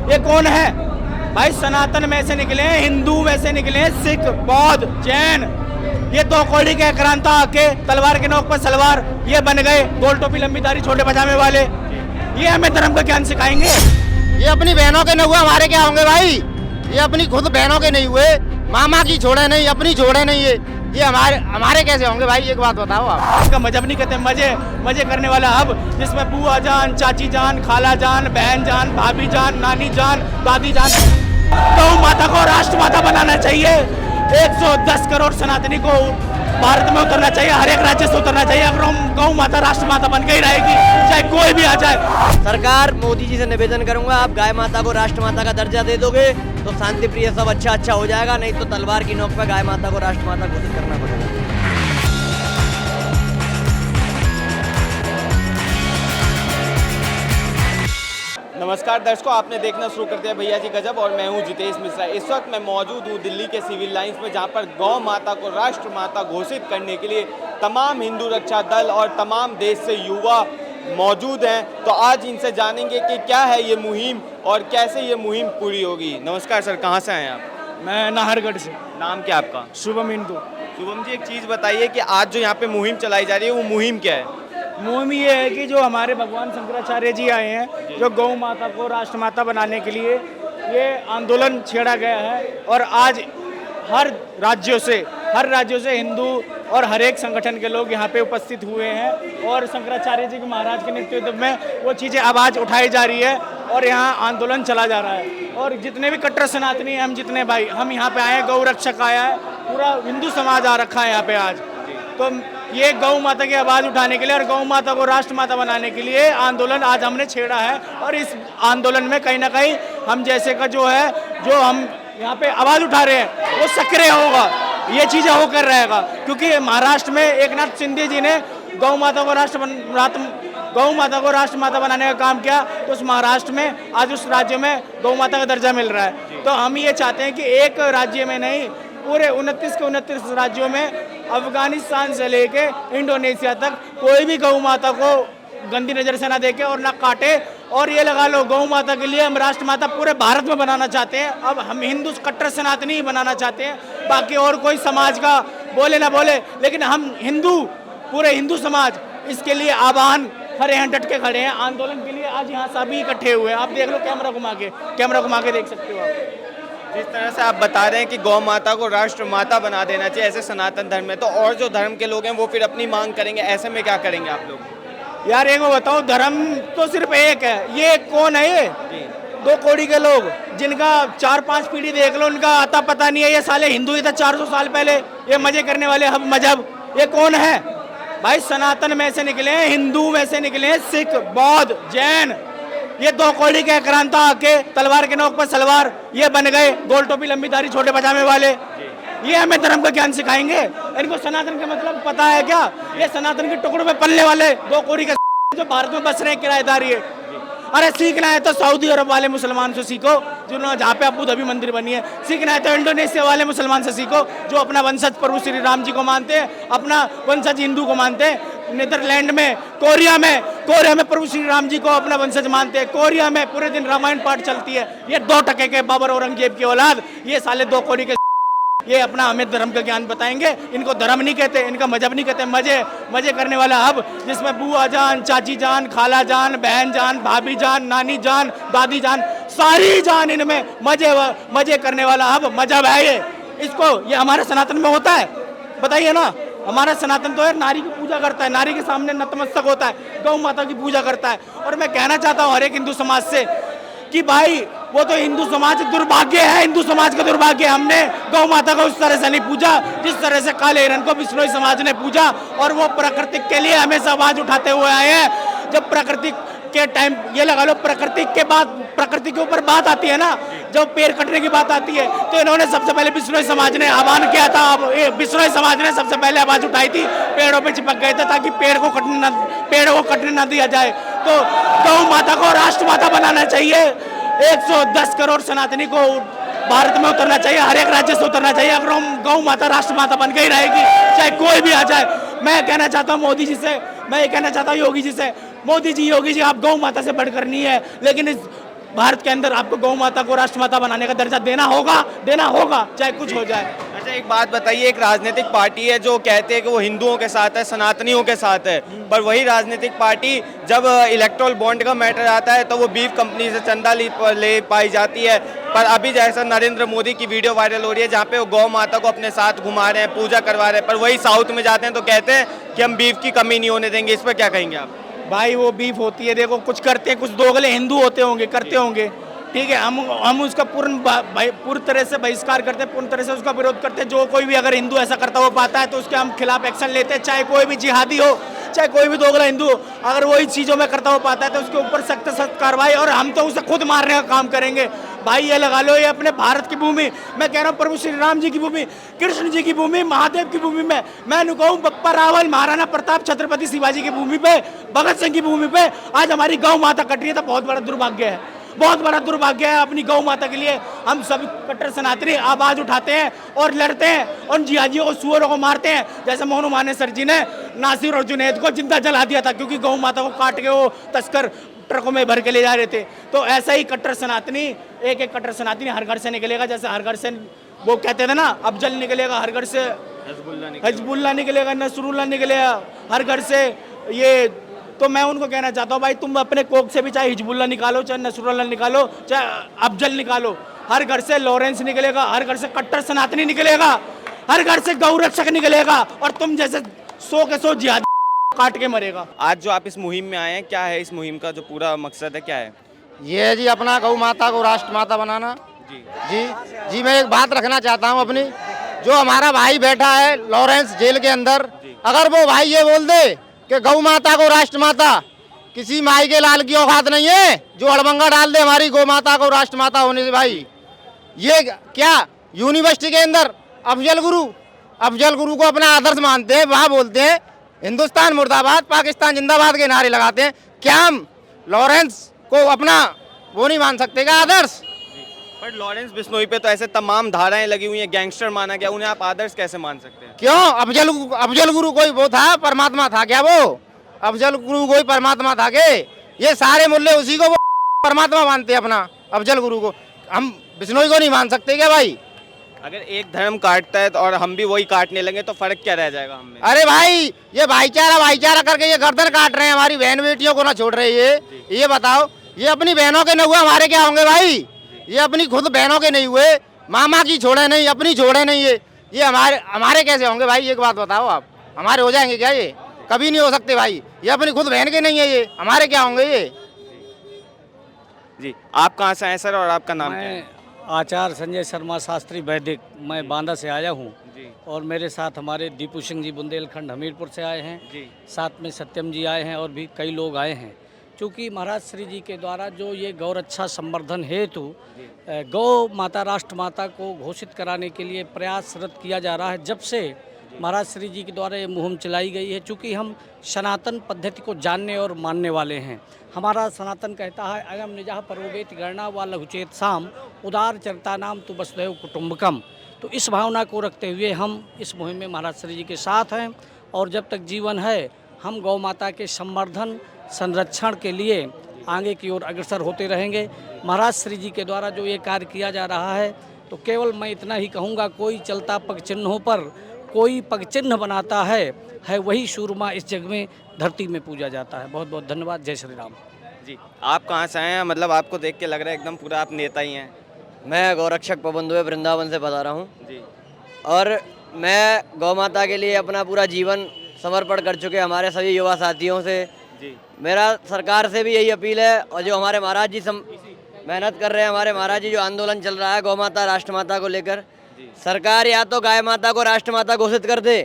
ये कौन है भाई? सनातन में से निकले हैं, हिंदू में से निकले हैं, सिख, बौद्ध, जैन। ये दो कौड़ी के क्रांता आके तलवार के नोक पर सलवार ये बन गए, गोल टोपी लंबी दाढ़ी छोटे पजामे वाले। ये हमें धर्म का ज्ञान सिखाएंगे। ये अपनी बहनों के नहीं हुए, हमारे क्या होंगे भाई? ये अपनी खुद बहनों के नहीं हुए, मामा की छोड़े नहीं, अपनी छोड़े नहीं। ये हमारे कैसे होंगे भाई? एक बात बताओ आप। इसका मजहब नहीं कहते, मजे करने वाला हब, जिसमें बुआ जान, चाची जान, खाला जान, बहन जान, भाभी जान, नानी जान, दादी जान। गौ माता को राष्ट्रमाता बनाना चाहिए। 110 करोड़ सनातनी को भारत में उतरना चाहिए, हर एक राज्य से उतरना चाहिए। अगर हम गौ माता राष्ट्रमाता बन के ही रहेगी, चाहे कोई भी आ जाए। सरकार मोदी जी से निवेदन करूंगा, आप गाय माता को राष्ट्रमाता का दर्जा दे दोगे तो शांति प्रिय सब अच्छा हो जाएगा, नहीं तो तलवार की नोक पर गाय माता को राष्ट्रमाता घोषित करना पड़ेगा। नमस्कार दर्शकों, आपने देखना शुरू कर दिया भैया जी गजब और मैं हूं जितेश मिश्रा। इस वक्त मैं मौजूद हूं दिल्ली के सिविल लाइंस में, जहां पर गौ माता को राष्ट्र माता घोषित करने के लिए तमाम हिंदू रक्षा दल और तमाम देश से युवा मौजूद हैं। तो आज इनसे जानेंगे कि क्या है ये मुहिम और कैसे ये मुहिम पूरी होगी। नमस्कार सर, कहाँ से आए आप? मैं नाहरगढ़ से। नाम क्या आपका? शुभम इंदु। शुभम जी, एक चीज़ बताइए कि आज जो यहाँ पे मुहिम चलाई जा रही है वो मुहिम क्या है? मुहिम ये है कि जो हमारे भगवान शंकराचार्य जी आए हैं, जो गौ माता को राष्ट्रमाता बनाने के लिए ये आंदोलन छेड़ा गया है। और आज हर राज्यों से हिंदू और हर एक संगठन के लोग यहाँ पे उपस्थित हुए हैं और शंकराचार्य जी के महाराज के नेतृत्व में वो चीज़ें आवाज़ उठाई जा रही है और यहाँ आंदोलन चला जा रहा है। और जितने भी कट्टर सनातनी हैं, हम जितने भाई हम यहाँ पे आए हैं, गौ रक्षक आया है, पूरा हिंदू समाज आ रखा है यहाँ पे आज। तो ये गौ माता की आवाज़ उठाने के लिए और गौ माता को राष्ट्रमाता बनाने के लिए आंदोलन आज हमने छेड़ा है। और इस आंदोलन में कहीं ना कहीं हम जैसे का जो हम यहाँ पे आवाज़ उठा रहे हैं वो सक्रिय होगा, ये चीज़ें होकर रहेगा। क्योंकि महाराष्ट्र में एकनाथ शिंदे जी ने गौ माता को राष्ट्रमाता बनाने का काम किया, तो उस महाराष्ट्र में आज उस राज्य में गौ माता का दर्जा मिल रहा है। तो हम ये चाहते हैं कि एक राज्य में नहीं, पूरे 29 के 29 राज्यों में, अफगानिस्तान से लेके इंडोनेशिया तक, कोई भी गौ माता को गंदी नज़र से ना देखे और ना काटे। और ये लगा लो, गौ माता के लिए हम राष्ट्रमाता पूरे भारत में बनाना चाहते हैं। अब हम हिंदू कट्टर सनातनी ही बनाना चाहते हैं, बाकी और कोई समाज का बोले ना बोले, लेकिन हम हिंदू, पूरे हिंदू समाज इसके लिए आह्वान खड़े हैं, डट के खड़े हैं आंदोलन के लिए। आज यहाँ सभी इकट्ठे हुए हैं, आप देख लो, कैमरा घुमा के देख सकते हो आप। जिस तरह से आप बता रहे हैं कि गौ माता को राष्ट्र माता बना देना चाहिए ऐसे सनातन धर्म में, तो और जो धर्म के लोग हैं वो फिर अपनी मांग करेंगे, ऐसे में क्या करेंगे आप लोग? यार एक वो बताओ, धर्म तो सिर्फ एक है। ये कौन है? ये दो कौड़ी के लोग जिनका 4-5 पीढ़ी देख लो, उनका आता पता नहीं है। ये साले हिंदू ही था 400 साल पहले, ये मजे करने वाले हब मजहब। ये कौन है भाई? सनातन में से निकले हैं, हिंदू में से निकले हैं, सिख, बौद्ध, जैन। ये दो कौड़ी के क्रांता आके तलवार के नोक पर सलवार ये बन गए, गोल टोपी लंबी दाढ़ी छोटे पजामे वाले। ये हमें धर्म का ज्ञान सिखाएंगे? इनको सनातन का मतलब पता है क्या? ये सनातन के टुकड़ों में पलने वाले दो कौड़ी के जो भारत में बस रहे हैं किराएदारी है। अरे सीखना है तो सऊदी अरब वाले मुसलमान से सीखो, जिन्होंने जहाँ पे अबू धाबी मंदिर बनी है। सीखना है तो इंडोनेशिया वाले मुसलमान से सीखो, जो अपना वंशज प्रभु श्री राम जी को मानते हैं, अपना वंशज हिंदू को मानते हैं। नीदरलैंड में, कोरिया में प्रभु श्री राम जी को अपना वंशज मानते हैं। कोरिया में पूरे दिन रामायण पाठ चलती है। ये 2 टके के बाबर औरंगजेब की औलाद, ये साले 2 कौड़ी के ये अपना हमें धर्म का ज्ञान बताएंगे। इनको धर्म नहीं कहते, इनका मजहब नहीं कहते, मजे करने वाला हब, जिसमें बुआ जान, चाची जान, खाला जान, बहन जान, भाभी जान, नानी जान, दादी जान, सारी जान इनमें मजे करने वाला हब मजहब है ये हमारे सनातन में होता है? बताइए ना। हमारा सनातन तो है नारी की पूजा करता है, नारी के सामने नतमस्तक होता है, गौ माता की पूजा करता है। और मैं कहना चाहता हूँ हर एक हिंदू समाज से कि भाई वो तो हिंदू समाज दुर्भाग्य है, हिंदू समाज का दुर्भाग्य। हमने गौ माता को उस तरह से नहीं पूजा जिस तरह से काले हिरण को बिश्नोई समाज ने पूजा। और वो प्रकृति के लिए हमेशा आवाज उठाते हुए आए हैं। जब प्रकृति के टाइम, ये लगा लो, प्रकृति के ऊपर बात आती है ना, जब पेड़ कटने की बात आती है, तो इन्होंने सबसे पहले बिश्नोई समाज ने आह्वान किया था। अब बिश्नोई समाज ने सबसे पहले आवाज उठाई थी, पेड़ों पे चिपक गए थे ताकि पेड़ों को कटने न दिया जाए। तो गौ माता को राष्ट्रमाता बनाना चाहिए। 110 करोड़ सनातनी को भारत में उतरना चाहिए, हर एक राज्य से उतरना चाहिए। अगर हम गौ माता राष्ट्रमाता बन के ही रहेगी, चाहे कोई भी आ जाए। मैं कहना चाहता हूँ मोदी जी से, मैं ये कहना चाहता हूँ योगी जी से, मोदी जी, योगी जी, आप गौ माता से बढ़कर नहीं है, लेकिन इस भारत के अंदर आपको गौ माता को राष्ट्रमाता बनाने का दर्जा देना होगा, चाहे कुछ हो जाए। अच्छा एक बात बताइए, एक राजनीतिक पार्टी है जो कहते हैं कि वो हिंदुओं के साथ है, सनातनियों के साथ है, पर वही राजनीतिक पार्टी जब इलेक्टोरल बॉन्ड का मैटर आता है तो वो बीफ कंपनी से चंदा ले पाई जाती है। पर अभी जैसा नरेंद्र मोदी की वीडियो वायरल हो रही है जहाँ पे वो गौ माता को अपने साथ घुमा रहे हैं, पूजा करवा रहे हैं, पर वही साउथ में जाते हैं तो कहते हैं कि हम बीफ की कमी नहीं होने देंगे। इस पर क्या कहेंगे आप? भाई वो बीफ होती है, देखो कुछ करते हैं, कुछ दोगले हिंदू होते होंगे, करते होंगे, ठीक है। हम उसका पूर्ण तरह से बहिष्कार करते हैं, पूर्ण तरह से उसका विरोध करते हैं। जो कोई भी अगर हिंदू ऐसा करता हुआ पाता है तो उसके हम खिलाफ एक्शन लेते हैं, चाहे कोई भी जिहादी हो, चाहे कोई भी दोगला हिंदू हो, अगर वही चीज़ों में करता हुआ पाता है तो उसके ऊपर सख्त सख्त कार्रवाई, और हम तो उसे खुद मारने का काम करेंगे। भाई ये लगा लो, ये अपने भारत की भूमि, मैं कह रहा हूँ प्रभु श्री राम जी की भूमि, कृष्ण जी की भूमि, महादेव की भूमि में, मैं कहूँ बप्पा रावल, महाराणा प्रताप, छत्रपति शिवाजी की भूमि पे, भगत सिंह की भूमि पे आज हमारी गौ माता कट रही है, तो बहुत बड़ा दुर्भाग्य है, बहुत बड़ा दुर्भाग्य है। अपनी गौ माता के लिए हम सभी कट्टर सनातनी आवाज उठाते हैं और लड़ते हैं, और जिहादियों को, सुअरों को मारते हैं, जैसे मोनू मानेसर जी ने नासिर और जुनैद को जिंदा जला दिया था, क्योंकि गौ माता को काट के वो तस्कर ट्रकों में भर के ले जा रहे थे। तो ऐसा ही कट्टर सनातनी, एक एक कट्टर सनातनी हर घर से निकलेगा, जैसे हर घर से वो कहते थे ना अफजल निकलेगा, हर घर से हिजबुल्ला निकलेगा, नसरुल्ला निकलेगा, हर घर से ये। तो मैं उनको कहना चाहता हूँ भाई तुम अपने कोक से भी चाहे हिजबुल्ला निकालो, चाहे नसरुल्ला निकालो, चाहे अफजल निकालो, हर घर से लॉरेंस निकलेगा, हर घर से कट्टर सनातनी निकलेगा, हर घर से गौ रक्षक निकलेगा, और तुम जैसे 100 के 100 जिहादी काट के मरेगा। आज जो आप इस मुहिम में आए हैं, क्या है इस मुहिम का जो पूरा मकसद है, क्या है? ये है जी अपना गौ माता को राष्ट्र माता बनाना। जी मैं एक बात रखना चाहता हूँ अपनी, जो हमारा भाई बैठा है लॉरेंस जेल के अंदर, अगर वो भाई ये बोल दे कि गौ माता को राष्ट्र माता, किसी माई के लाल की औकात नहीं है जो अड़बंगा डाल दे हमारी गौ माता को राष्ट्र माता होने से। भाई ये क्या यूनिवर्सिटी के अंदर अफजल गुरु को अपना आदर्श मानते हैं, वहाँ बोलते हैं हिंदुस्तान मुर्दाबाद, पाकिस्तान जिंदाबाद के नारे लगाते हैं, क्या हम लॉरेंस को अपना वो नहीं मान सकते क्या आदर्श? पर लॉरेंस बिश्नोई पे तो ऐसे तमाम धाराएं लगी हुई हैं, गैंगस्टर माना गया, उन्हें आप आदर्श कैसे मान सकते हैं? क्यों? अफजल गुरु कोई वो था, परमात्मा था क्या वो? अफजल गुरु कोई परमात्मा था के? ये सारे मुल्ले उसी को वो परमात्मा मानते हैं अपना, अफजल गुरु को। हम बिश्नोई को नहीं मान सकते क्या भाई? अगर एक धर्म काटता है तो और हम भी वही काटने लगे तो फर्क क्या रह जाएगा हमें? अरे भाई ये भाईचारा करके ये गर्दन काट रहे हैं, हमारी बहन बेटियों को ना छोड़ रहे। ये बताओ, ये अपनी बहनों के न हुए हमारे क्या होंगे भाई? ये अपनी खुद बहनों के नहीं हुए, मामा की छोड़े नहीं, अपनी छोड़े नहीं, ये हमारे कैसे होंगे भाई? एक बात बताओ आप, हमारे हो जाएंगे क्या? ये कभी नहीं हो सकते भाई। ये अपनी खुद बहन के नहीं है, ये हमारे क्या होंगे? ये जी आप कहाँ से आए सर और आपका नाम क्या है? आचार्य संजय शर्मा शास्त्री वैदिक, मैं बांदा से आया हूँ, और मेरे साथ हमारे दीपू सिंह जी बुंदेलखंड हमीरपुर से आए हैं, साथ में सत्यम जी आए हैं, और भी कई लोग आए हैं। क्योंकि महाराज श्री जी के द्वारा जो ये गौरक्षा संवर्धन हेतु गौ माता राष्ट्र माता को घोषित कराने के लिए प्रयासरत किया जा रहा है, जब से महाराज श्री जी के द्वारा ये मुहिम चलाई गई है। चूँकि हम सनातन पद्धति को जानने और मानने वाले हैं, हमारा सनातन कहता है अयम निजः परोवेत गणना व लघुचेत साम उदार चरिता नाम तो वसुधैव कुटुम्बकम। तो इस भावना को रखते हुए हम इस मुहिम में महाराज श्री जी के साथ हैं, और जब तक जीवन है हम गौ माता के संवर्धन संरक्षण के लिए आगे की ओर अग्रसर होते रहेंगे। महाराज श्री जी के द्वारा जो ये कार्य किया जा रहा है, तो केवल मैं इतना ही कहूँगा, कोई चलता पग चिन्हों पर कोई पग चिन्ह बनाता है वही सूरमा इस जग में धरती में पूजा जाता है। बहुत बहुत धन्यवाद। जय श्री राम। जी आप कहाँ से आए हैं? मतलब आपको देख के लग रहा है एकदम पूरा आप नेता ही हैं। मैं गौरक्षक पवन दुबे वृंदावन से बता रहा हूँ, जी। और मैं गौ माता के लिए अपना पूरा जीवन समर्पण कर चुके हमारे सभी युवा साथियों से। जी मेरा सरकार से भी यही अपील है, और जो हमारे महाराज जी मेहनत कर रहे हैं, हमारे महाराज जी जो आंदोलन चल रहा है गौ माता राष्ट्र माता को लेकर, सरकार या तो गाय माता को राष्ट्र माता घोषित कर दे,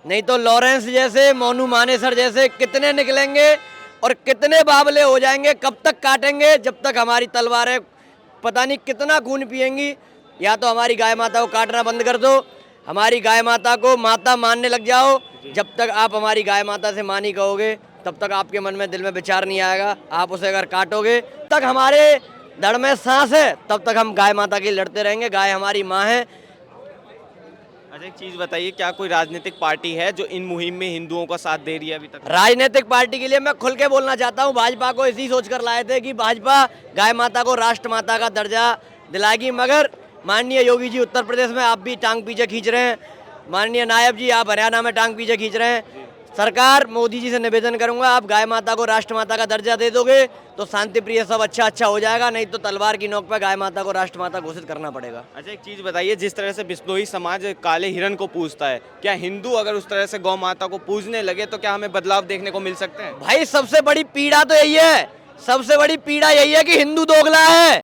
नहीं तो लॉरेंस जैसे, मोनू मानेसर जैसे कितने निकलेंगे और कितने बाबले हो जाएंगे, कब तक काटेंगे? जब तक हमारी तलवारें पता नहीं कितना खून पिएंगी। या तो हमारी गाय माता को काटना बंद कर दो, हमारी गाय माता को माता मानने लग जाओ। जब तक आप हमारी गाय माता से मानी कहोगे, तब तक आपके मन में दिल में विचार नहीं आएगा। आप उसे अगर काटोगे, तक हमारे धड़ में सांस है, तब तक हम गाय माता के लिए लड़ते रहेंगे। गाय हमारी माँ है। अच्छा, एक चीज बताइए, क्या कोई राजनीतिक पार्टी है जो इन मुहिम में हिंदुओं का साथ दे रही है अभी तक? राजनीतिक पार्टी के लिए मैं खुल के बोलना चाहता हूँ, भाजपा को इसी सोच कर लाए थे कि भाजपा गाय माता को राष्ट्र माता का दर्जा दिलाएगी, मगर माननीय योगी जी उत्तर प्रदेश में आप भी टांग पीछे खींच रहे हैं, माननीय नायब जी आप हरियाणा में टांग पीछे खींच रहे हैं। सरकार मोदी जी से निवेदन करूंगा, आप गाय माता को राष्ट्र माता का दर्जा दे दोगे तो शांति प्रिय सब अच्छा हो जाएगा, नहीं तो तलवार की नोक पर गाय माता को राष्ट्र माता घोषित करना पड़ेगा। अच्छा, एक चीज बताइए, जिस तरह से बिश्नोई समाज काले हिरण को पूजता है, क्या हिंदू अगर उस तरह से गौ माता को पूजने लगे तो क्या हमें बदलाव देखने को मिल सकते हैं? भाई सबसे बड़ी पीड़ा तो यही है, सबसे बड़ी पीड़ा यही है कि हिंदू दोगला है।